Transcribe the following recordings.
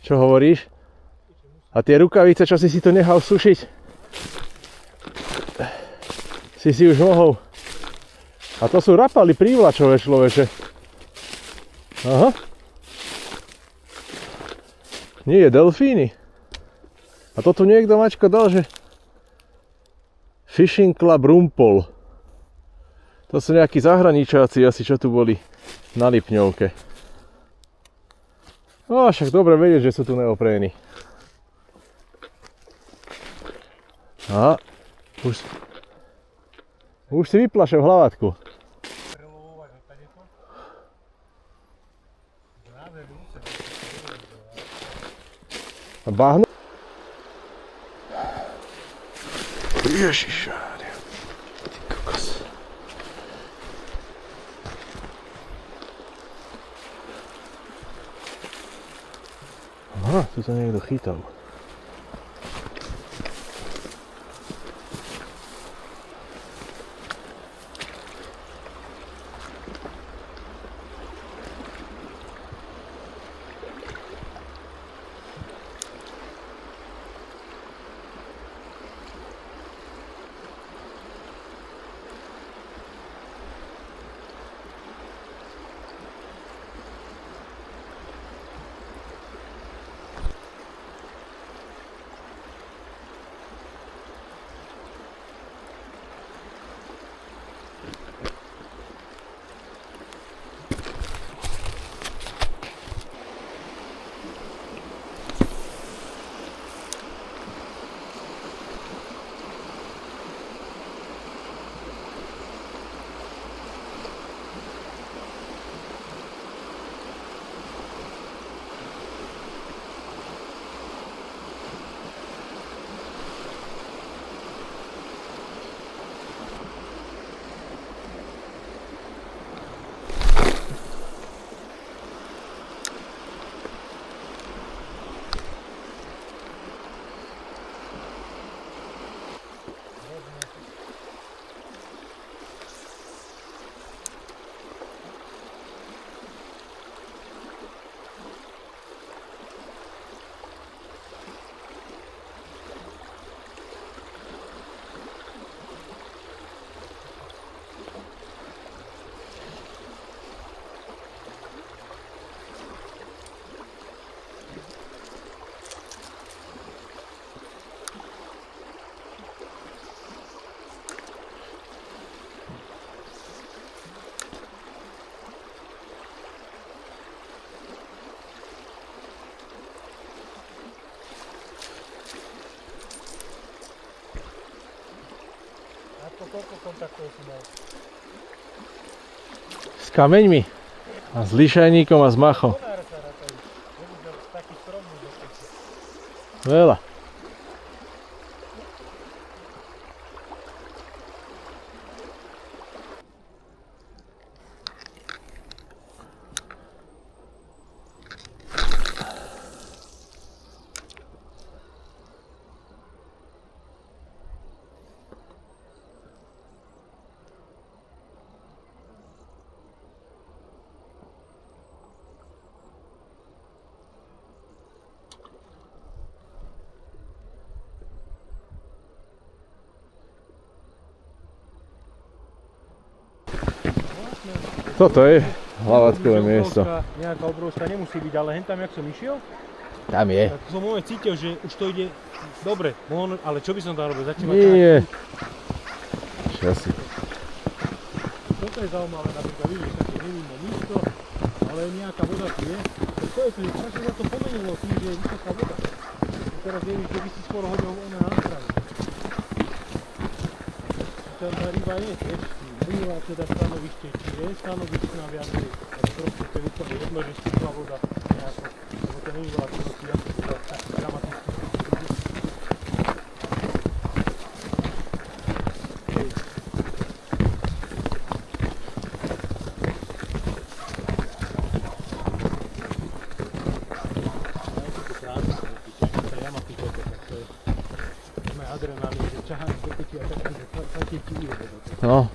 Čo hovoríš? A tie rukavice, čo si to nechal sušiť? Si už mohol. A to sú rapaly prívlačové, človeče. Aha. Nie, delfíny. A to tu niekto, Mačko, dal, že Fishing Club Rumpol. To sú nejakí zahraničáci asi, čo tu boli na Lipňovke. No však dobre vedieť, že sú tu neoprény. Aha. Už si vyplašil hlavatku. Bahno? Ježišária. Ty kokos. Aha, tu sa niekto chytal. Koľko kontaktov si mal? S kameňmi. A s lišajníkom a s machom. Veľa. Toto je hlavatkové miesto. Nejaká obrovská nemusí byť, ale hentam, jak som išiel, Tam je. tak som moment cítil, že už to ide dobre, ale čo by som tam robil? Začnem Nie. Čo si? Toto je zaujímavé, napríklad vidíš, také nevinné místo, ale nejaká voda tu je. Tak to je tu, že sa to pomenilo tým, že je vysoká voda. Teraz nevíš, že by si skoro hodil na stranu. Tam tá ryba je tiež. Minulá teda stanovište, či je stanovištná viacej, ale proste to je úplne jedno, že stúpla voda nejako, lebo to nie je veľa činnosti, ako voda taký dramatický. Adrenalín, že ťaháš do piti a taký, že taký ti ujede. No.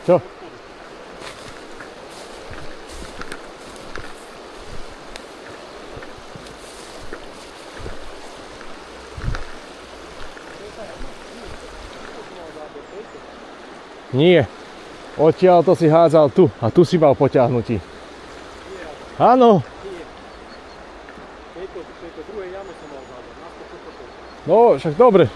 Čo? Nie. Odtiaľ to si hádzal tu a tu si mal poťahnutí. Áno. Tejto druhej jame som mal zádať. No, však dobre.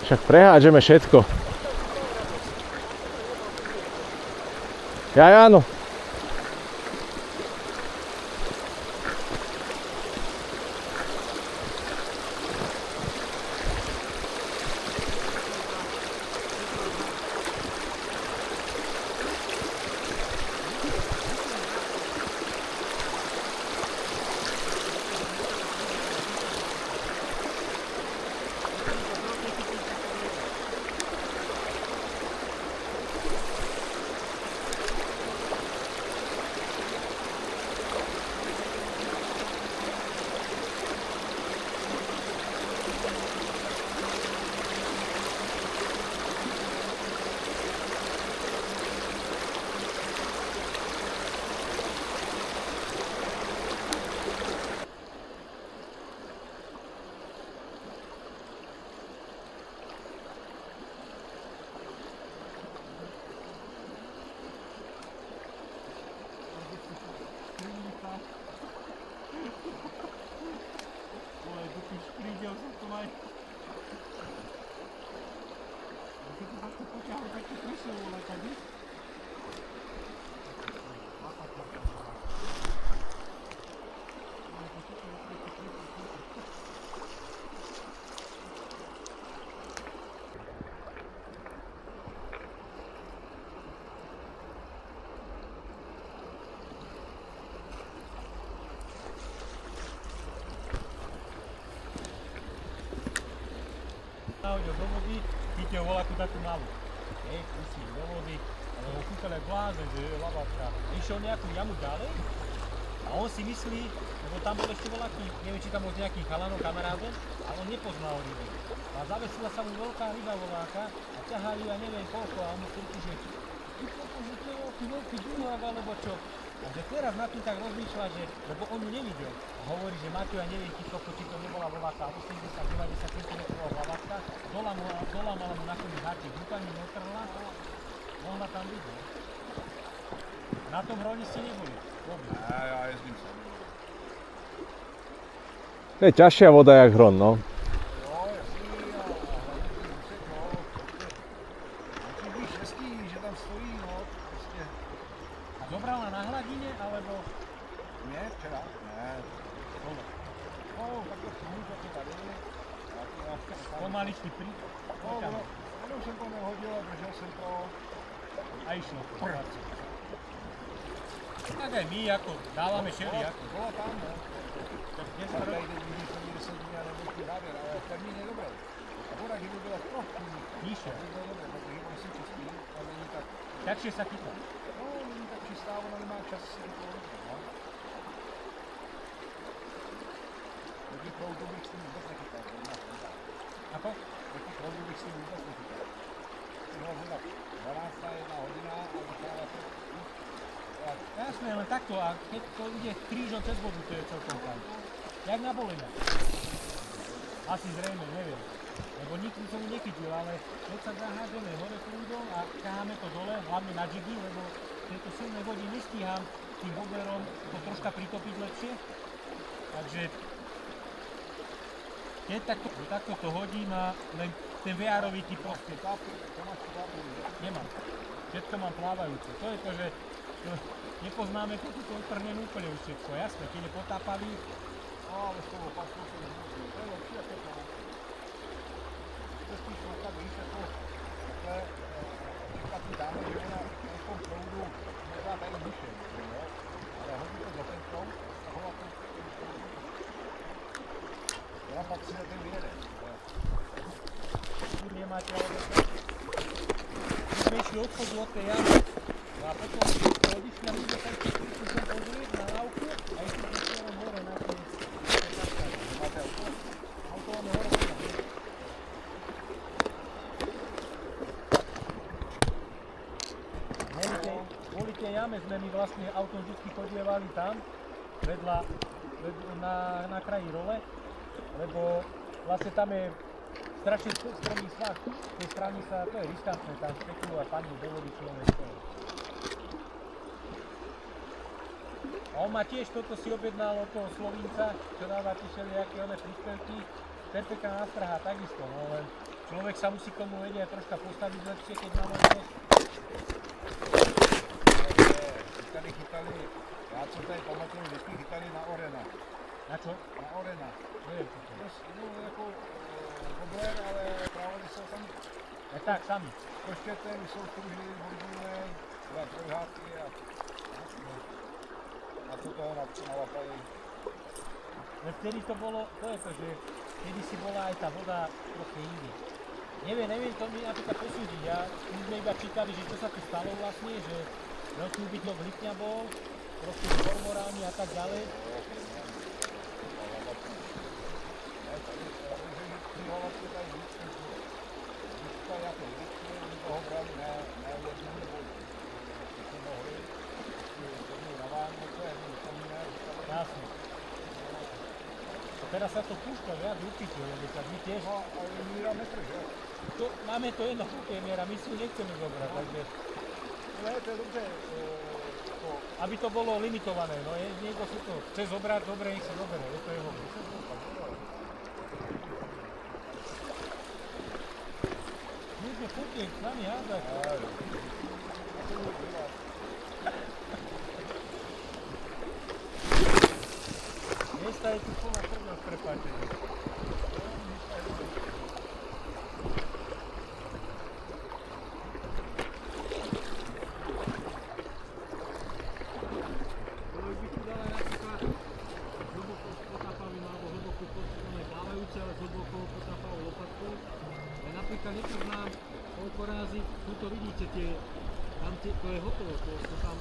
Však prehádžeme všetko. Ja, áno. Nahodil do vody, chytil voľakú takú malú. Hej, pustí do vody, ale ho kúkal jak blázen, že je lavačka. Išiel nejakú jamu ďalej a on si myslí, lebo tam bol ešte voľaký, neviem či tam bol nejaký chalanov, kamarádov, a on nepoznal ryby. A zavesila sa mu veľká ryba voľáka a ťahali ja neviem koľko a on mu kričí, že to je veľký dunák alebo čo. A že teraz na tým tak rozmýšľa, že, lebo on ju nevidel. A hovorí, že Mateo, ja neviem, či to nebola voľáka, 80-90 cm voľáka, dolamala mu na koniec háčik, úplne netrhla, mohla tam vidieť. Na tom hroni ste neboli? Vôbec. Ja jezdím sa. To je ťažšia voda jak hron, no. Jo, jasný, a hlavně ten úsek, no, prostě. Musí být štěstí, že tam stojí, no, prostě. A zobrala na hladine, alebo? Ne, včera? Ne. No, takhle smůžu, to tady. Pomaličky pri... No, jenom jsem to nehodil a držel jsem to. A išlo. Tak aj my, ako dávame šeli, ako. Bola tam, no. Tak dnes Ale tady teď vidíš, že mi 10 dní a nebudu závěr, ale termín je dobrý. A voda, kdyby byla trochu nižšie. tak by bylo dobré, protože oni jsou čistí a není tak, Ťažšie sa chytá. no, není tak čistá, ona nemá čas si to pohodit, no. Taky proudu bych s tím vůbec nechytal, to nemáš voda. Ako? Taky proudu bych s tím vůbec nechytal. No, voda 12. 1 hodina a necháva to. Jasné, len takto, a keď to ide krížom cez vodu, to je celkom fajn. Jak na bolina. Asi zrejme, neviem. Lebo nikdy som ju nechytil, ale keď sa zahádžeme hore prúdom a ťaháme to dole, hlavne na džigy, lebo v tejto silnej vode nestíham tým boberom to troška pritopiť lepšie. Takže keď takto to hodím a len ten VR-ový typ proste nemám. Všetko mám plávajúce. To je to, že nepoznáme, keď to odtrhneme úplne už všetko. Jasné, keď je potápavý. No, ale s tou opaskou to nemusí. To je lepší ako to. To spíš makat, víš, jako takhle říká ty dáme, že ona v tom proudu možná tady duše, jo? Ale hodí to za tenkou a hova to ona pak si na ten vyjede. Tu nemáte, ale my sme išli od chodu od tej jamy. A potom odišli a my sme sa ešte prišli sem pozrieť na lávku a ešte sme hore na ten. Máte auto? Auto máme hore. sme my vlastne autom vždy chodievali tam, na kraji role, lebo vlastne tam je strašne stromý svah. Z tej strany sa, to je riskantné, tam špekuluje a pani do vody človek. A on ma tiež toto si objednal od toho Slovínca, čo dáva tie všelijaké one príspevky. Perfektná nástraha takisto, no len človek sa musí komu vedieť troška postaviť lepšie, keď má možnosť. Tady chytali, já co tady pamatuju, vždycky chytali na orena. Na čo? Na orena. Neviem čo to je. No jako obler, ale právě jsou tam Tak, sami. koštěte, jsou kruhy, vodíle, trojhátky a to toho nalapali. Vtedy to bolo, to je to, že vtedy si bola aj tá voda proste inde. Neviem to mi napríklad posúdiť. My sme iba čítali, že čo sa tu stalo vlastne, že veľký úbytok Lipňa bol, proste kormorány a tak ďalej. Jasne. A teraz sa to púšťa viac určite, lebo tak my tiež... No, ale míra metr, že? Máme to jedno miera, my si ju nechceme zobrať, takže... Ne, to je dobře. Aby to bolo limitované, no niekto si to chce zobrať, dobre, nech si zoberie, je to jeho. Môžeme pokieť s nami hádať. Miesta je tu plná prvná s prepáčením. Napríklad nepoznám koľko rázy, tu to vidíte, tam to je hotovo, to tam